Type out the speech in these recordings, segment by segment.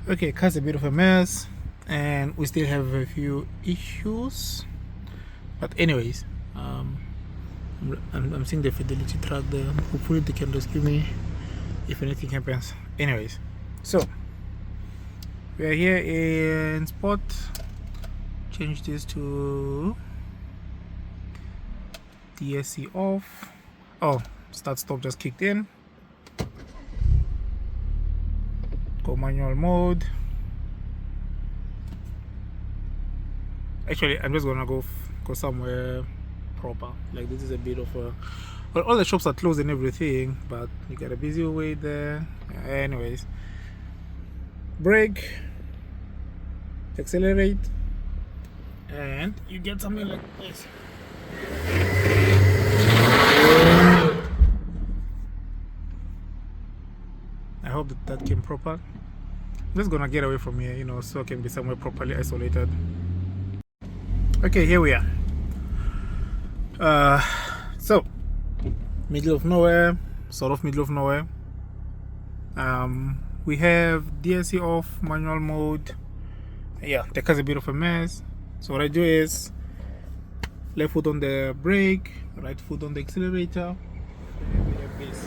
Okay, car's a bit of a mess, and we still have a few issues. But anyways, I'm seeing the fidelity truck there. Hopefully they can rescue me if anything happens. Anyways, so we are here in spot. Change this to DSC off. Oh, start stop just kicked in. Go manual mode. Actually, I'm just gonna go somewhere proper. Like, this is a bit of a, well, all the shops are closed and everything, but you got a busy way there. Anyways, brake, accelerate, and you get something like this. I hope that came proper. I'm just gonna get away from here, so I can be somewhere properly isolated. Okay, here we are. So middle of nowhere, sort of middle of nowhere. We have DSC off, manual mode. Yeah, the car's a bit of a mess. So what I do is left foot on the brake, right foot on the accelerator, and we have this.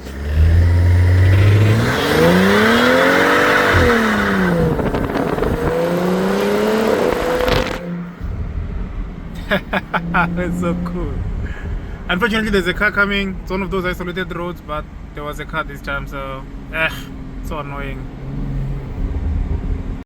That's so cool. Unfortunately, there's a car coming. It's one of those isolated roads, but there was a car this time, so so annoying.